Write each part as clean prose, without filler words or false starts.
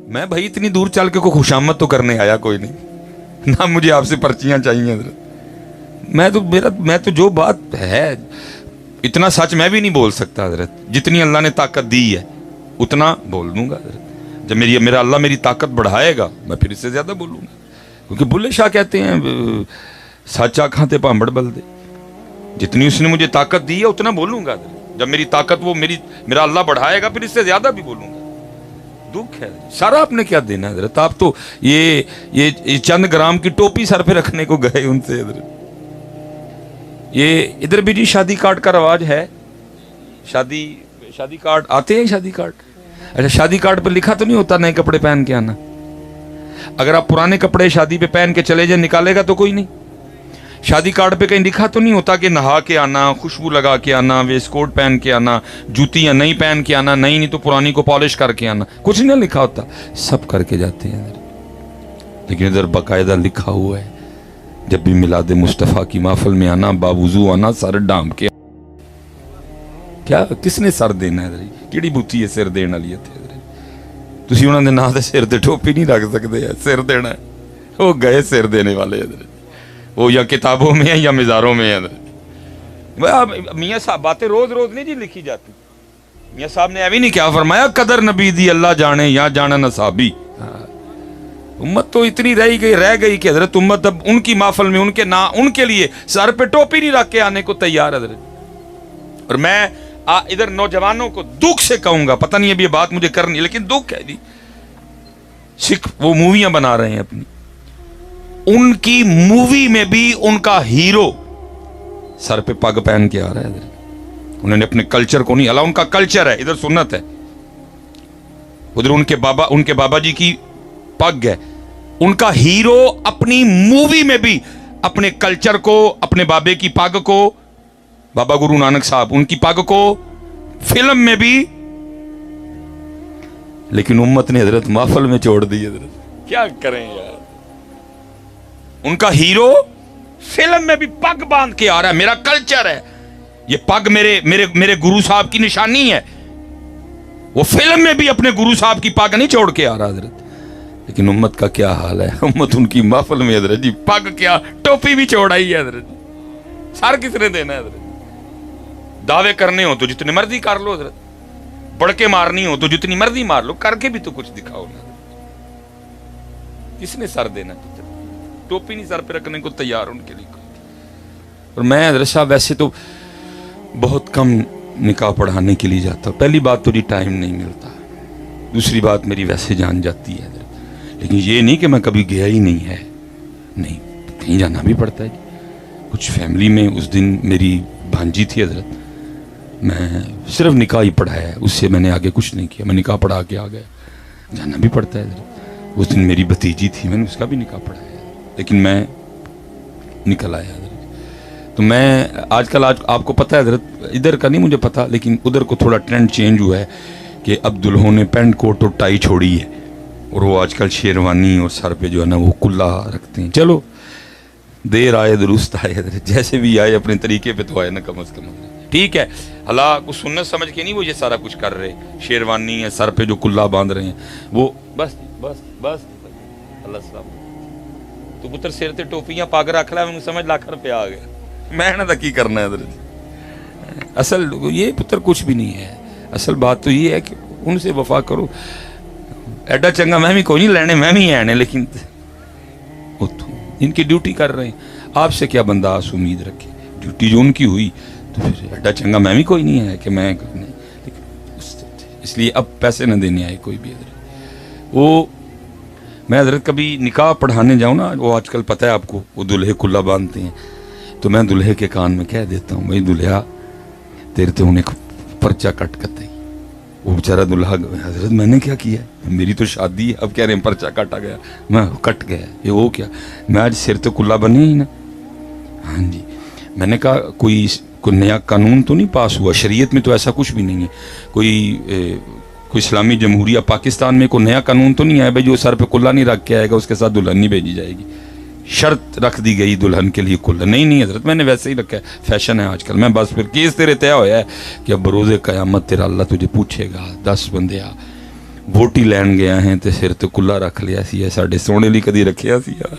میں بھائی اتنی دور چل کے کوئی خوشامد تو کرنے آیا کوئی نہیں, نہ مجھے آپ سے پرچیاں چاہیے حضرت. میں تو جو بات ہے اتنا سچ میں بھی نہیں بول سکتا حضرت. جتنی اللہ نے طاقت دی ہے اتنا بول دوں گا حضرت. جب میرا اللہ میری طاقت بڑھائے گا میں پھر اس سے زیادہ بولوں گا, کیونکہ بلے شاہ کہتے ہیں سچا کھاتے پامبڑ بل دے. جتنی اس نے مجھے طاقت دی ہے اتنا بولوں گا حضرت. جب میری طاقت میرا اللہ بڑھائے گا پھر اس سے زیادہ بھی بولوں گا. دکھ ہے سارا آپ نے کیا دینا حضرت. آپ تو یہ چند گرام کی ٹوپی سر پہ رکھنے کو گئے ان سے حضرت. یہ ادھر بھی جی شادی کارڈ کا رواج ہے. شادی کارڈ آتے ہیں. شادی کارڈ اچھا شادی کارڈ پہ لکھا تو نہیں ہوتا نئے کپڑے پہن کے آنا. اگر آپ پرانے کپڑے شادی پہ پہن کے چلے جائیں نکالے گا تو کوئی نہیں. شادی کارڈ پہ کہیں لکھا تو نہیں ہوتا کہ نہا کے آنا, خوشبو لگا کے آنا, ویسٹ کوٹ پہن کے آنا, جوتیاں نئی پہن کے آنا, نہیں تو پرانی کو پالش کر کے آنا. کچھ نہیں لکھا ہوتا, سب کر کے جاتے ہیں ادھر. لیکن ادھر باقاعدہ لکھا ہوا ہے جب بھی میلاد مصطفیٰ کی محفل میں آنا باوضو آنا, سر ڈام کے. کیا کس نے سر دینا ہے ادھر؟ کیڑی بوتی ہے سر دینے والی اتنے ادھر؟ تسی انہوں نے نہ دے سر تے ٹوپی نہیں رکھ سکتے. سر دینا ہے وہ گئے سر دینے والے ادھر. وہ یا کتابوں میں ہے یا مزاروں میں ہے. میاں صاحب باتیں روز روز نہیں جی لکھی جاتی. میاں صاحب نے ابھی نہیں کیا فرمایا, قدر نبی دی اللہ جانے یا جانا نصابی. امت تو اتنی رہ گئی کہ حضرت امت اب ان کی محفل میں ان کے لیے سر پہ ٹوپی نہیں رکھ کے آنے کو تیار حضرت. اور میں ادھر نوجوانوں کو دکھ سے کہوں گا, پتہ نہیں ابھی یہ بات مجھے کرنی لیکن دکھ ہے جی. سکھ وہ موویاں بنا رہے ہیں اپنی, ان کی مووی میں بھی ان کا ہیرو سر پہ پگ پہن کے آ رہا ہے ادھر. انہوں نے اپنے کلچر کو نہیں ہلا. ان کا کلچر ہے ادھر سنت ہے, ادھر ان کے بابا جی کی پگ ہے. ان کا ہیرو اپنی مووی میں بھی اپنے کلچر کو, اپنے بابے کی پگ کو, بابا گرو نانک صاحب ان کی پگ کو فلم میں بھی, لیکن امت نے حضرت محفل میں چھوڑ دی حضرت. کیا کریں یار. ان کا ہیرو فلم میں بھی پگ باندھ کے آ رہا ہے. میرا کلچر ہے یہ پگ, میرے گرو صاحب کی نشانی ہے. وہ فلم میں بھی اپنے گرو صاحب کی پگ نہیں چھوڑ کے آ رہا حضرت. لیکن امت کا کیا حال ہے. امت ان کی محفل میں حضرت جی پگ کیا ٹوپی بھی چھوڑائی ہے حضرت. سر کس نے دینا ہے حضرت. دعوے کرنے ہو تو جتنے مرضی کر لو حضرت, بڑھ کے مارنی ہو تو جتنی مرضی مار لو, کر کے بھی تو کچھ دکھاؤ نا. کس نے سر دینا؟ ٹوپی نہیں سر پہ رکھنے کو تیار ان کے لیے. اور میں حضرت صاحب ویسے تو بہت کم نکاح پڑھانے کے لیے جاتا ہوں. پہلی بات تو جی ٹائم نہیں ملتا, دوسری بات میری ویسے جان جاتی ہے حضرت. لیکن یہ نہیں کہ میں کبھی گیا ہی نہیں ہے, نہیں کہیں جانا بھی پڑتا ہے. کچھ فیملی میں اس دن میری بھانجی تھی حضرت, میں صرف نکاح ہی پڑھایا ہے, اس سے میں نے آگے کچھ نہیں کیا. میں نکاح پڑھا کے آ گیا, جانا بھی پڑتا ہے حضرت. اس دن میری بھتیجی تھی, میں نے اس کا بھی نکاح پڑھایا, لیکن میں نکل آیا حضرت. تو میں آج کل آپ کو پتہ ہے حضرت, ادھر کا نہیں مجھے پتہ, لیکن ادھر کو تھوڑا ٹرینڈ چینج ہوا ہے کہ اب دلہوں نے پینٹ کوٹ اور ٹائی چھوڑی ہے, اور وہ آج کل شیروانی اور سر پہ جو ہے نا وہ کلا رکھتے ہیں. چلو دیر آئے درست آئے حضرت, جیسے بھی آئے اپنے طریقے پہ تو آئے نا کم از کم. ٹھیک ہے اللہ کو سنت سمجھ کے نہیں وہ یہ سارا کچھ کر رہے, شیروانی ہے سر پہ جو کلا باندھ رہے ہیں وہ بس بس بس اللہ السلام. تو پتر سر تے ٹوپیاں پاگ رکھ لا, میں سمجھ لاکھ روپیہ آ گیا. میں نہ کی کرنا ہے حضرت. اصل یہ پتر کچھ بھی نہیں ہے. اصل بات تو یہ ہے کہ ان سے وفا کرو. ایڈا چنگا میں بھی کوئی نہیں لینے, میں بھی آنے, لیکن ان کی ڈیوٹی کر رہے ہیں. آپ سے کیا بندہ آس امید رکھے, ڈیوٹی جو ان کی ہوئی تو پھر ایڈا چنگا میں بھی کوئی نہیں ہے کہ میں نہیں. اس لیے اب پیسے نہ دینے آئے کوئی بھی حضرت. وہ میں حضرت کبھی نکاح پڑھانے جاؤں نا, وہ آج کل پتہ ہے آپ کو وہ دلہے کلا باندھتے ہیں, تو میں دلہے کے کان میں کہہ دیتا ہوں بھائی دلہا تیرے تے انہیں پرچہ کٹ کرتے ہیں. وہ بیچارہ دلہا حضرت میں نے کیا کیا ہے, میری تو شادی ہے, اب کہہ رہے ہیں پرچہ کٹا گیا. میں کٹ گیا یہ وہ کیا, میں آج سر تو کلا بنی ہی نا. ہاں جی, میں نے کہا کوئی نیا قانون تو نہیں پاس ہوا, شریعت میں تو ایسا کچھ بھی نہیں ہے. کوئی اسلامی جمہوریہ پاکستان میں کوئی نیا قانون تو نہیں ہے بھائی جو سر پہ کلا نہیں رکھ کے آئے گا اس کے ساتھ دلہن نہیں بھیجی جائے گی. شرط رکھ دی گئی دلہن کے لیے کلا نہیں حضرت, میں نے ویسے ہی رکھا ہے, فیشن ہے آج کل. میں بس پھر کیس تیرے طے ہوا ہے کہ اب بروز قیامت تیرا اللہ تجھے پوچھے گا 10 بندے ਵੋਟੀ ਲੈਣ ਗਿਆ ਹੈ ਤੇ ਸਿਰ ਤੇ ਕੁੱਲਾ ਰੱਖ ਲਿਆ ਸੀ, ਸਾਡੇ ਸੋਹਣੇ ਲਈ ਕਦੀ ਰੱਖਿਆ ਸੀ ਯਾਰ।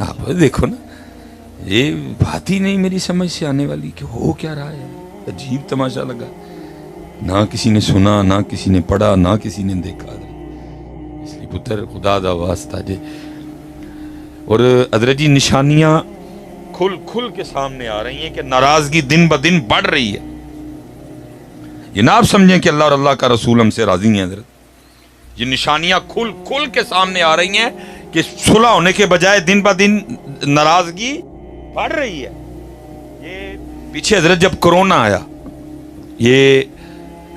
آپ دیکھو نا، یہ بات ہی نہیں میری سمجھ سے آنے والی کہ ہو کیا رہا ہے. عجیب تماشا لگا، نہ کسی نے سنا، نہ کسی نے پڑھا، نہ کسی نے دیکھا. اس لیے پتر خدا دا واسطہ جے. اور حضرت جی نشانیاں کھل کھل کے سامنے آ رہی ہیں کہ ناراضگی دن بدن بڑھ رہی ہے. یہ نہ آپ سمجھیں کہ اللہ اور اللہ کا رسول ہم سے راضی ہیں. حضرت یہ نشانیاں کھل کھل کے سامنے آ رہی ہیں کہ صلح ہونے کے بجائے دن بدن ناراضگی بڑھ رہی ہے. یہ پیچھے حضرت جب کرونا آیا، یہ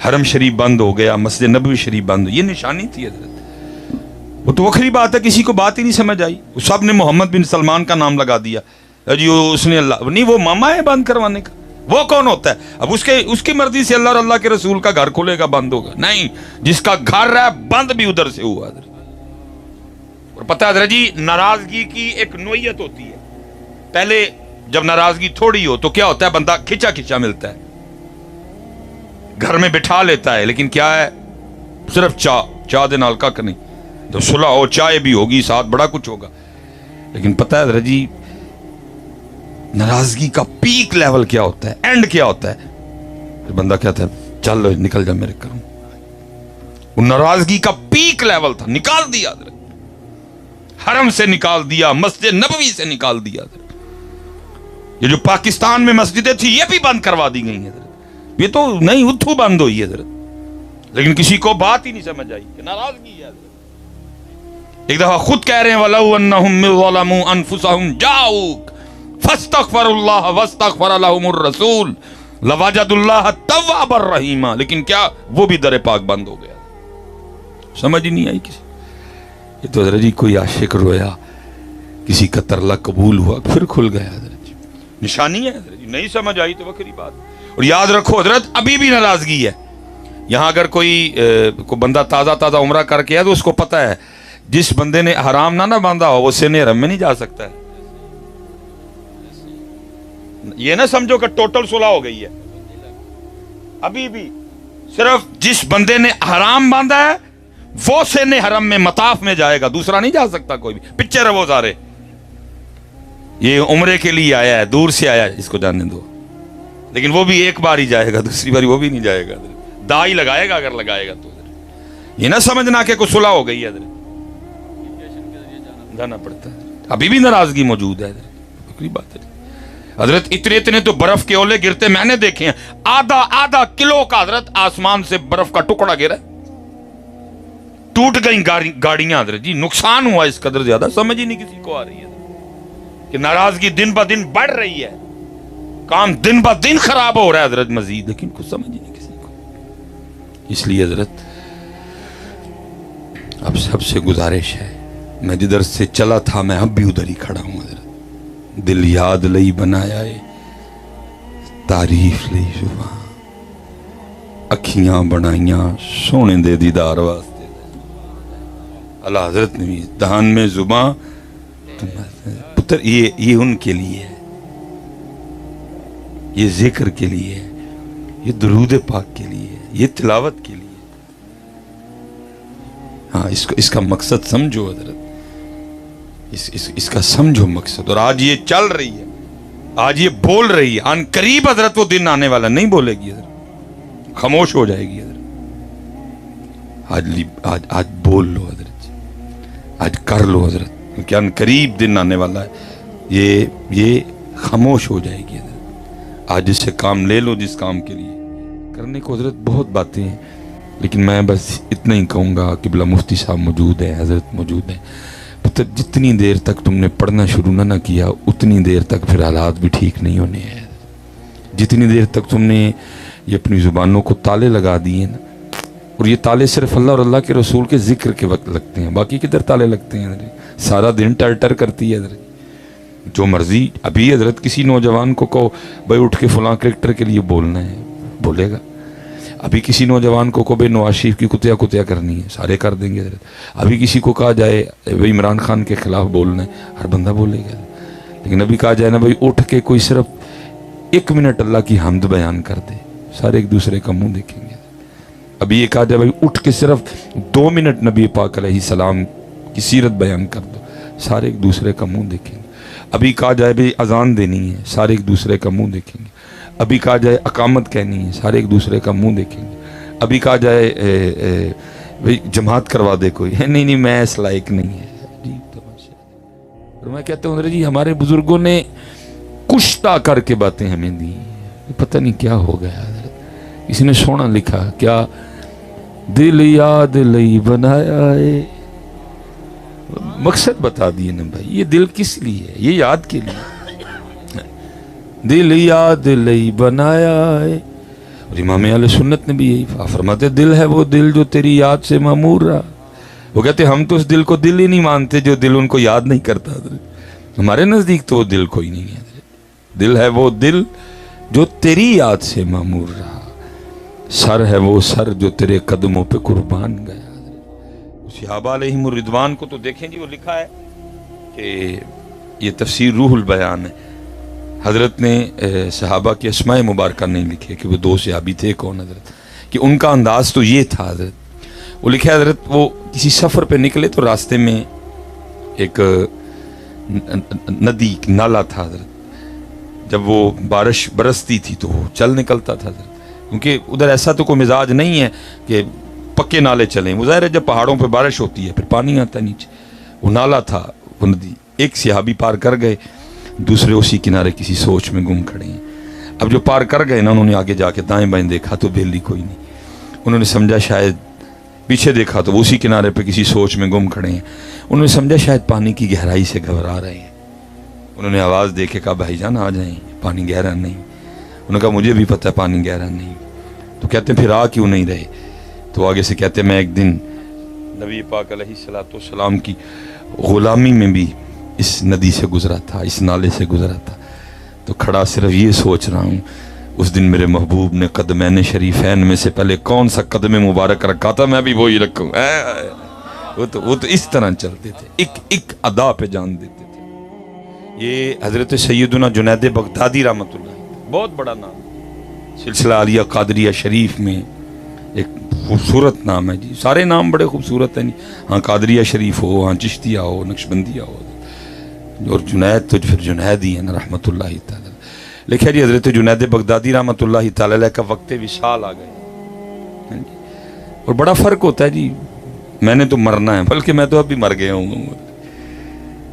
حرم شریف بند ہو گیا، مسجد نبوی شریف بند ہو، یہ نشانی تھی حضرت. وہ تو وکری بات ہے، کسی کو بات ہی نہیں سمجھ آئی. سب نے محمد بن سلمان کا نام لگا دیا جی، اس نے اللہ نہیں، وہ ماما ہے بند کروانے کا. وہ کون ہوتا ہے؟ اب اس کی مرضی سے اللہ اور اللہ کے رسول کا گھر کھلے گا بند ہوگا؟ نہیں، جس کا گھر ہے بند بھی ادھر سے ہوا. حضرت اور پتہ حضرت جی ناراضگی کی ایک نوعیت ہوتی ہے. پہلے جب ناراضگی تھوڑی ہو تو کیا ہوتا ہے، بندہ کھچا کھچا ملتا ہے، گھر میں بٹھا لیتا ہے، لیکن کیا ہے، صرف چاہ دے نال کک نہیں. تو صلح ہو، چائے بھی ہوگی ساتھ، بڑا کچھ ہوگا. لیکن پتہ ہے حضرت جی ناراضگی کا پیک لیول کیا ہوتا ہے، اینڈ کیا ہوتا ہے؟ پھر بندہ کہتا ہے چل نکل جا میرے گھروں. وہ ناراضگی کا پیک لیول تھا، نکال دیا حضرت، حرم سے نکال دیا، مسجد نبوی سے نکال دیا حضرت. یہ جو پاکستان میں مسجدیں تھی یہ بھی بند کروا دی گئی ہیں حضرت. یہ تو نہیں اتھو بند ہوئی ہے حضرت، لیکن کسی کو بات ہی نہیں سمجھ آئی کہ ناراضگی ہے حضرت. ایک دفعہ خود کہہ رہے ہیں وَلَوْ أَنَّهُمْ ظَلَمُوا أَنفُسَهُمْ جَاءُوكَ فَاسْتَغْفَرُوا اللَّهَ وَاسْتَغْفَرَ لَهُمُ الرَّسُولُ لَوَجَدُوا اللَّهَ تَوَّابًا رَحِيمًا. لیکن کیا وہ بھی در پاک بند ہو گیا، سمجھ ہی نہیں آئی کسی. یہ تو حضرت جی کوئی عاشق رویا، کسی کا ترلا قبول ہوا، پھر کھل گیا حضرت جی. نشانی ہے حضرت جی، نہیں سمجھ آئی تو وکری بات. اور یاد رکھو حضرت ابھی بھی ناراضگی ہے. یہاں اگر کوئی بندہ تازہ عمرہ کر کے ہے تو اس کو پتہ ہے جس بندے نے حرام نہ باندھا ہو وہ سن حرم میں نہیں جا سکتا ہے. یہ نہ سمجھو کہ ٹوٹل صلح ہو گئی ہے، ابھی بھی صرف جس بندے نے حرام باندھا ہے وہ سن حرم میں مطاف میں جائے گا، دوسرا نہیں جا سکتا کوئی بھی. پچھے رہو سارے، یہ عمرے کے لیے آیا ہے، دور سے آیا ہے، اس کو جاننے دو. لیکن وہ بھی ایک بار ہی جائے گا، دوسری باری وہ بھی نہیں جائے گا. دائی لگائے گا اگر لگائے گا تو. یہ نہ سمجھنا کہ کوئی صلح ہو گئی ہے، جانا پڑتا ہے. ابھی بھی ناراضگی موجود ہے. بات ہے حضرت، اتنے تو برف کے اولے گرتے میں نے دیکھے ہیں، آدھا کلو کا حضرت آسمان سے برف کا ٹکڑا گرا، ٹوٹ گئی گاڑیاں حضرت جی. نقصان ہوا اس قدر زیادہ، سمجھ ہی نہیں کسی کو آ رہی ہے کہ ناراضگی دن بہ دن بڑھ رہی ہے، کام دن بہ دن خراب ہو رہا ہے حضرت مزید، لیکن کچھ سمجھ ہی نہیں کسی کو. اس لیے حضرت اب سب سے گزارش ہے، میں جدھر سے چلا تھا میں اب بھی ادھر ہی کھڑا ہوں حضرت. دل یاد لئی بنایا ہے، تعریف لئی زبان، اکھیاں بنائیاں سونے دے دیدار واسطے. اللہ حضرت نے بھی دہان میں زبان پتر، یہ ان کے لیے ہے، یہ ذکر کے لیے ہے، یہ درود پاک کے لیے ہے، یہ تلاوت کے لیے. ہاں اس کا مقصد سمجھو حضرت، اس کا سمجھو مقصد. اور آج یہ چل رہی ہے، آج یہ بول رہی ہے، ان قریب حضرت وہ دن آنے والا، نہیں بولے گی حضرت، خاموش ہو جائے گی حضرت. آج بول لو حضرت، آج کر لو حضرت، کیونکہ ان قریب دن آنے والا ہے. یہ خاموش ہو جائے گی حضرت. آج اس سے کام لے لو جس کام کے لیے کرنے کو. حضرت بہت باتیں ہیں، لیکن میں بس اتنا ہی کہوں گا. قبلہ مفتی صاحب موجود ہیں، حضرت موجود ہیں. پتہ جتنی دیر تک تم نے پڑھنا شروع نہ کیا اتنی دیر تک پھر حالات بھی ٹھیک نہیں ہونے ہیں. جتنی دیر تک تم نے یہ اپنی زبانوں کو تالے لگا دیے نا، اور یہ تالے صرف اللہ اور اللہ کے رسول کے ذکر کے وقت لگتے ہیں، باقی کدھر تالے لگتے ہیں حضرت. سارا دن ٹر ٹر کرتی ہے حضرت، جو مرضی. ابھی حضرت کسی نوجوان کو کہو بھائی اٹھ کے فلاں کرکٹر کے لیے بولنا ہے، بولے گا. ابھی کسی نوجوان کو بھائی نواز شریف کی کتیا کرنی ہے، سارے کر دیں گے حضرت. ابھی کسی کو کہا جائے بھائی عمران خان کے خلاف بولنا ہے، ہر بندہ بولے گا. لیکن ابھی کہا جائے نا بھائی اٹھ کے کوئی صرف 1 منٹ اللہ کی حمد بیان کر دے، سارے ایک دوسرے کا منہ دیکھیں گے. ابھی یہ کہا جائے بھائی اٹھ کے صرف 2 منٹ نبی پاک علیہ السلام کی سیرت بیان کر دو، سارے ایک دوسرے کا منہ دیکھیں گے. ابھی کہا جائے بھی اذان دینی ہے، سارے ایک دوسرے کا منہ دیکھیں گے. ابھی کہا جائے اقامت کہنی ہے، سارے ایک دوسرے کا منہ دیکھیں گے. ابھی کہا جائے بھئی جماعت کروا دے کوئی، نہیں میں اس لائق نہیں ہے. جی تماشا. اور میں کہتا ہوں جی ہمارے بزرگوں نے کشتا کر کے باتیں ہمیں دی، پتہ نہیں کیا ہو گیا. کسی نے سونا لکھا کیا، دل یاد لئی بنایا ہے. مقصد بتا دیے نا بھائی، یہ دل کس لیے ہے، یہ یاد کے لیے. دل یاد لئی بنایا ہے. اور امام اہل سنت نے بھی یہی فرماتے، دل ہے وہ دل جو تیری یاد سے معمور رہا. وہ کہتے ہم تو اس دل کو دل ہی نہیں مانتے جو دل ان کو یاد نہیں کرتا. ہمارے نزدیک تو وہ دل کوئی نہیں ہے. دل ہے وہ دل جو تیری یاد سے معمور رہا. سر ہے وہ سر جو تیرے قدموں پہ قربان گیا. صحابہ علیہم الرضوان کو تو دیکھیں جی، وہ لکھا ہے کہ یہ تفسیر روح البیان ہے. حضرت نے صحابہ کی اسماء مبارکہ نہیں لکھے کہ وہ دو صحابی تھے کون حضرت، کہ ان کا انداز تو یہ تھا. حضرت وہ لکھے حضرت وہ کسی سفر پہ نکلے تو راستے میں ایک ندی نالا تھا. حضرت جب وہ بارش برستی تھی تو وہ چل نکلتا تھا حضرت، کیونکہ ادھر ایسا تو کوئی مزاج نہیں ہے کہ پکے نالے چلیں. وہ ظاہر ہے جب پہاڑوں پہ بارش ہوتی ہے پھر پانی آتا ہے نیچے. وہ نالا تھا، وہ ندی. ایک صحابی پار کر گئے، دوسرے اسی کنارے کسی سوچ میں گم کھڑے ہیں. اب جو پار کر گئے نا، انہوں نے آگے جا کے دائیں بائیں دیکھا تو بیلی کوئی نہیں. انہوں نے سمجھا شاید، پیچھے دیکھا تو وہ اسی کنارے پہ کسی سوچ میں گم کھڑے ہیں. انہوں نے سمجھا شاید پانی کی گہرائی سے گھبرا رہے ہیں. انہوں نے آواز دے کے کہا بھائی جان آ جائیں، پانی گہرا نہیں. انہوں نے کہا مجھے بھی پتہ ہے پانی گہرا نہیں. تو کہتے ہیں پھر آ کیوں نہیں رہے؟ تو آگے سے کہتے ہیں میں ایک دن نبی پاک علیہ الصلوۃ والسلام کی غلامی میں بھی اس ندی سے گزرا تھا، اس نالے سے گزرا تھا. تو کھڑا صرف یہ سوچ رہا ہوں اس دن میرے محبوب نے قدمین شریفین میں سے پہلے کون سا قدم مبارک رکھا تھا، میں بھی وہی رکھوں. وہ تو اس طرح چلتے تھے، ایک ایک ادا پہ جان دیتے تھے. یہ حضرت سیدنا جنید بغدادی رحمۃ اللہ، بہت بڑا نام، سلسلہ عالیہ قادریہ شریف میں ایک خوبصورت نام ہے جی. سارے نام بڑے خوبصورت ہیں. ہاں قادریہ شریف ہو، ہاں چشتیہ ہو، نقشبندیہ ہو، اور جنید تو پھر جنید ہی ہے نا رحمۃ اللہ تعالی. لکھا جی حضرت جنید بغدادی رحمۃ اللہ تعالی علیہ کا وقت وصال آ گئے. اور بڑا فرق ہوتا ہے جی. میں نے تو مرنا ہے، بلکہ میں تو اب بھی مر گیا ہوں.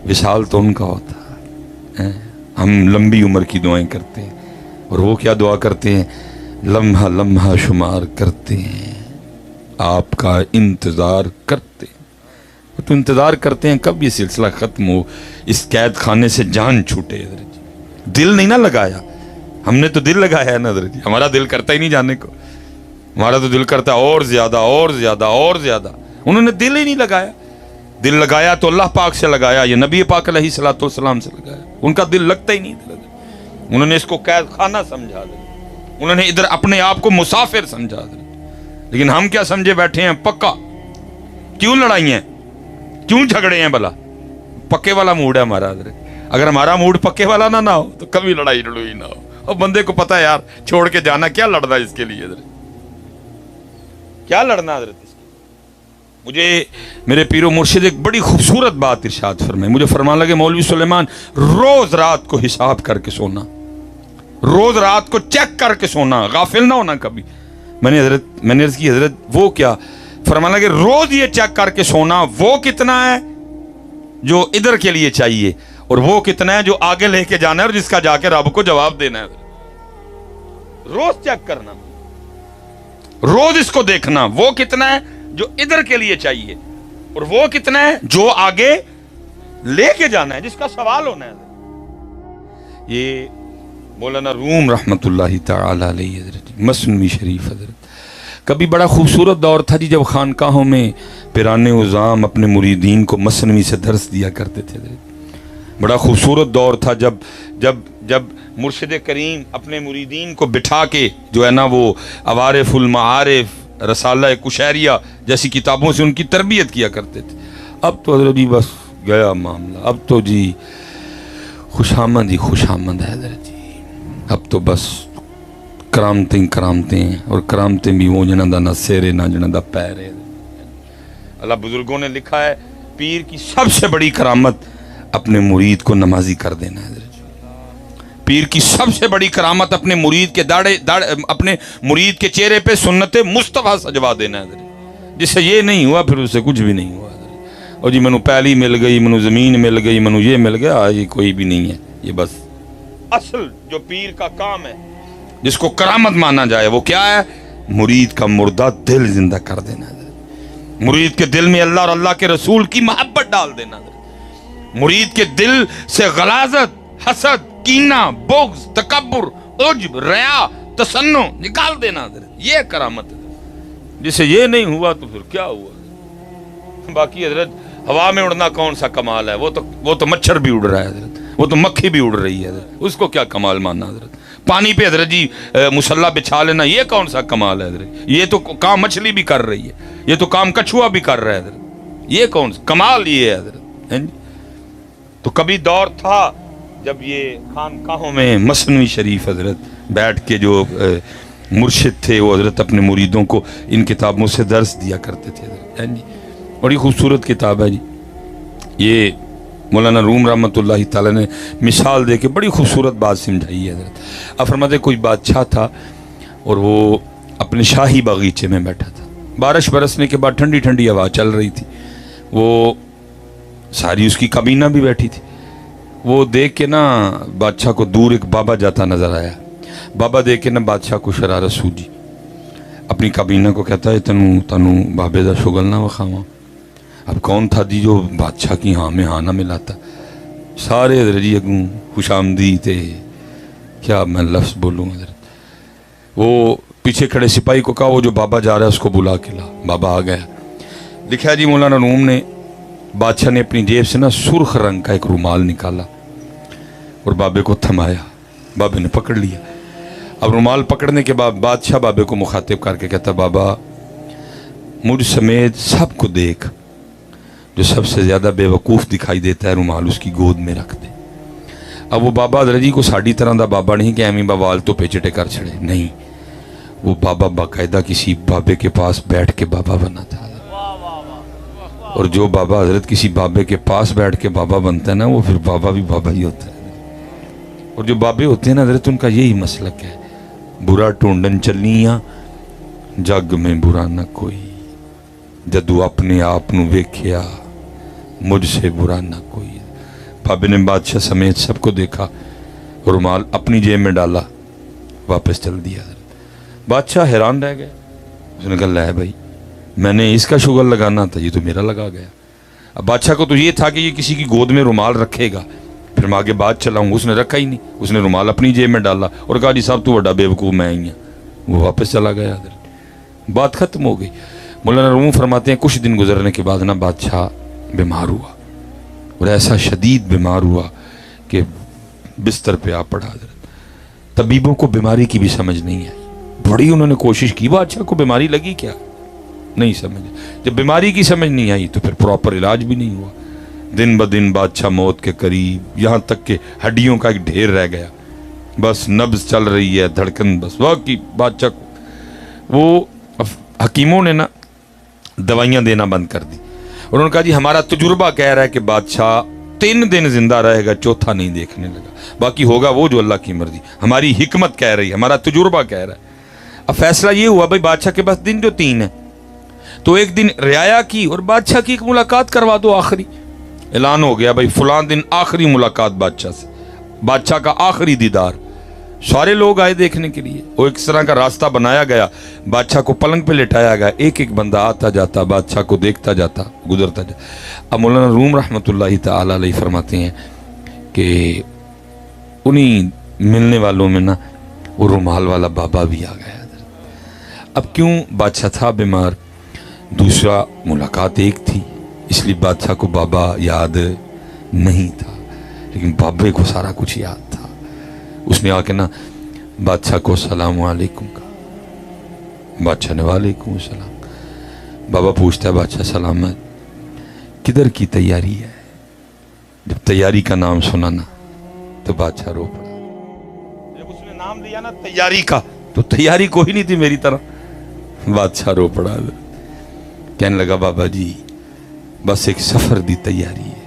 وصال تو ان کا ہوتا ہے. ہم لمبی عمر کی دعائیں کرتے ہیں، اور وہ کیا دعا کرتے ہیں؟ لمحہ لمحہ شمار کرتے ہیں، آپ کا انتظار کرتے ہیں. تو انتظار کرتے ہیں کب یہ سلسلہ ختم ہو، اس قید خانے سے جان چھوٹے. دل نہیں نہ لگایا، ہم نے تو دل لگایا ہے نا حضرت جی. ہمارا دل کرتا ہی نہیں جانے کو، ہمارا تو دل کرتا ہے اور زیادہ اور زیادہ اور زیادہ. انہوں نے دل ہی نہیں لگایا. دل لگایا تو اللہ پاک سے لگایا، یہ نبی پاک علیہ الصلوۃ والسلام سے لگایا. ان کا دل لگتا ہی نہیں تھا. انہوں نے اس کو قید خانہ سمجھا دیا، انہوں نے ادھر اپنے آپ کو مسافر سمجھا دیا. لیکن ہم کیا سمجھے بیٹھے ہیں؟ پکا. کیوں لڑائی ہیں، کیوں جھگڑے ہیں؟ بلا پکے والا موڈ ہے ہمارا. اگر ہمارا موڈ پکے والا نہ ہو تو کبھی لڑائی لڑوئی نہ ہو. اور بندے کو پتا ہے یار چھوڑ کے جانا، کیا لڑنا اس کے لیے، کیا لڑنا حضرت اس کے. مجھے میرے پیر و مرشد ایک بڑی خوبصورت بات ارشاد فرمائے. مجھے فرمان لگے مولوی سلیمان روز رات کو حساب کر کے سونا، روز رات کو چیک کر کے سونا، غافل نہ ہونا کبھی. میں نے عرض کی حضرت وہ کیا؟ فرمان لگے روز یہ چیک کر کے سونا وہ کتنا ہے جو ادھر کے لیے چاہیے، اور وہ کتنا ہے جو آگے لے کے جانا ہے اور جس کا جا کے رب کو جواب دینا ہے. روز چیک کرنا، روز اس کو دیکھنا، وہ کتنا ہے جو ادھر کے لیے چاہیے، اور وہ کتنا ہے جو آگے لے کے جانا ہے، جس کا سوال ہونا ہے. یہ مولانا روم رحمت اللہ تعالی علیہ حضرت مثنوی شریف حضرت. کبھی بڑا خوبصورت دور تھا جی جب خانقاہوں میں پیرانے عظام اپنے مریدین کو مثنوی سے درس دیا کرتے تھے. بڑا خوبصورت دور تھا جب مرشد کریم اپنے مریدین کو بٹھا کے جو ہے نا وہ عوارف المعارف، رسالہ کشیریہ جیسی کتابوں سے ان کی تربیت کیا کرتے تھے. اب تو حضرت جی بس گیا معاملہ. اب تو جی خوش آمد ہی خوش آمد ہے حضرت جی. اب تو بس کرامتیں اور کرامتیں بھی وہ جنہ دا نہ سیرے نہ جنہ دا پیرے. اللہ بزرگوں نے لکھا ہے پیر کی سب سے بڑی کرامت اپنے مرید کو نمازی کر دینا ہے. پیر کی سب سے بڑی کرامت اپنے مرید کے اپنے مرید کے چہرے پہ سنت مصطفیٰ سجوا دینا ہے. جس سے یہ نہیں ہوا پھر اس سے کچھ بھی نہیں ہوا. اور جی منو پہلی مل گئی، منو زمین مل گئی، منو یہ مل گیا، یہ کوئی بھی نہیں ہے. یہ بس اصل جو پیر کا کام ہے جس کو کرامت مانا جائے وہ کیا ہے؟ مرید کا مردہ دل زندہ کر دینا ہے. مرید کے دل میں اللہ اور اللہ کے رسول کی محبت ڈال دینا. مرید کے دل سے غلاظت، حسد، کینہ، بغض، تکبر، عجب، ریا، تسنع نکال دینا. یہ کرامت ہے. جس سے یہ نہیں ہوا تو پھر کیا ہوا؟ باقی حضرت ہوا میں اڑنا کون سا کمال ہے؟ وہ تو مچھر بھی اڑ رہا ہے حضرت، وہ تو مکھی بھی اڑ رہی ہے حضرت، اس کو کیا کمال ماننا حضرت؟ پانی پہ حضرت جی مسلح بچھا لینا یہ کون سا کمال ہے حضرت؟ یہ تو کام مچھلی بھی کر رہی ہے، یہ تو کام کچھوا بھی کر رہا ہے حضرت. یہ کون سا کمال یہ ہے حضرت؟ تو کبھی دور تھا جب یہ خانقاہوں میں مثنوی شریف حضرت بیٹھ کے جو مرشد تھے وہ حضرت اپنے مریدوں کو ان کتابوں سے درس دیا کرتے تھے حضرت. بڑی خوبصورت کتاب ہے جی. یہ مولانا روم رحمۃ اللہ تعالی نے مثال دے کے بڑی خوبصورت بات سمجھائی ہے حضرت. اب فرماتے کوئی بادشاہ تھا اور وہ اپنے شاہی باغیچے میں بیٹھا تھا. بارش برسنے کے بعد ٹھنڈی ٹھنڈی ہوا چل رہی تھی. وہ ساری اس کی کابینہ بھی بیٹھی تھی. وہ دیکھ کے نا بادشاہ کو دور ایک بابا جاتا نظر آیا. بابا دیکھ کے نا بادشاہ کو شرارت سوجی. اپنی کابینہ کو کہتا ہے تنو بابے دا شغل نہ وخاواں. اب کون تھا جی جو بادشاہ کی ہاں میں ہاں نہ ملاتا؟ سارے حضرت جی اگوں خوش آمدید تھے. کیا میں لفظ بولوں حضرت؟ وہ پیچھے کھڑے سپاہی کو کہا وہ جو بابا جا رہا ہے اس کو بلا کے لا. بابا آ گیا. لکھا جی مولانا روم نے بادشاہ نے اپنی جیب سے نا سرخ رنگ کا ایک رومال نکالا اور بابے کو تھمایا. بابے نے پکڑ لیا. اب رومال پکڑنے کے بعد بادشاہ بابے کو مخاطب کر کے کہتا بابا مجھ سمیت سب کو دیکھ، جو سب سے زیادہ بے وقوف دکھائی دیتا ہے رومال اس کی گود میں رکھ دے. اب وہ بابا درجی کو ساڑی طرح دا بابا نہیں کہ ایمی بابا آل تو پیچھے کر چھڑے، نہیں، وہ بابا باقاعدہ کسی بابے کے پاس بیٹھ کے بابا بنا تھا. اور جو بابا حضرت کسی بابے کے پاس بیٹھ کے بابا بنتا ہے نا وہ پھر بابا بھی بابا ہی ہوتا ہے. اور جو بابے ہوتے ہیں نا حضرت ان کا یہی مسلک ہے، برا ٹونڈن چلیاں جگ میں برا نہ کوئی، جدو اپنے آپ نو ویکھیا مجھ سے برا نہ کوئی. بابے نے بادشاہ سمیت سب کو دیکھا، رومال اپنی جیب میں ڈالا، واپس چل دیا. بادشاہ حیران رہ گئے. اس نے کہا لے بھائی میں نے اس کا شغل لگانا تھا، یہ تو میرا لگا گیا. اب بادشاہ کو تو یہ تھا کہ یہ کسی کی گود میں رومال رکھے گا پھر میں آگے بات چلاؤں. اس نے رکھا ہی نہیں. اس نے رومال اپنی جیب میں ڈالا اور کہا جی صاحب تو بڑا بے وقوف میں ہی ہوں. وہ واپس چلا گیا. بات ختم ہو گئی. مولانا روم فرماتے ہیں کچھ دن گزرنے کے بعد نا بادشاہ بیمار ہوا اور ایسا شدید بیمار ہوا کہ بستر پہ آ پڑا. طبیبوں کو بیماری کی بھی سمجھ نہیں آئی. بڑی انہوں نے کوشش کی بادشاہ کو بیماری لگی کیا نہیں سمجھ. جب بیماری کی سمجھ نہیں آئی تو پھر پراپر علاج بھی نہیں ہوا. دن بدن بادشاہ موت کے قریب، یہاں تک کہ ہڈیوں کا ایک ڈھیر رہ گیا. بس نبض چل رہی ہے، دھڑکن بس. واقعی بادشاہ کو وہ حکیموں نے نا دوائیاں دینا بند کر دی. انہوں نے کہا جی ہمارا تجربہ کہہ رہا ہے کہ بادشاہ 3 دن زندہ رہے گا، چوتھا نہیں دیکھنے لگا. باقی ہوگا وہ جو اللہ کی مرضی. ہماری حکمت کہہ رہی ہے، ہمارا تجربہ کہہ رہا ہے. اب فیصلہ یہ ہوا بھائی بادشاہ کے پاس دن جو 3 ہیں تو ایک دن رعایا کی اور بادشاہ کی ایک ملاقات کروا دو. آخری اعلان ہو گیا بھائی فلاں دن آخری ملاقات بادشاہ سے، بادشاہ کا آخری دیدار. سارے لوگ آئے دیکھنے کے لیے. وہ ایک طرح کا راستہ بنایا گیا، بادشاہ کو پلنگ پہ لٹایا گیا. ایک ایک بندہ آتا جاتا بادشاہ کو دیکھتا جاتا گزرتا جاتا. اب مولانا روم رحمۃ اللہ تعالی علیہ فرماتے ہیں کہ انہیں ملنے والوں میں نا وہ رومال والا بابا بھی آ گیا. اب کیوں بادشاہ تھا بیمار، دوسرا ملاقات ایک تھی اس لیے بادشاہ کو بابا یاد نہیں تھا، لیکن بابے کو سارا کچھ یاد تھا. اس نے آ کے نا بادشاہ کو السلام علیکم کہا. بادشاہ نے وعلیکم السلام. بابا پوچھتا ہے بادشاہ سلامت، کدھر کی تیاری ہے؟ جب تیاری کا نام سنا نا تو بادشاہ رو پڑا. جب اس نے نام لیا نا تیاری کا تو تیاری کوئی نہیں تھی میری طرح. بادشاہ رو پڑا. کہنے لگا بابا جی بس ایک سفر دی تیاری ہے،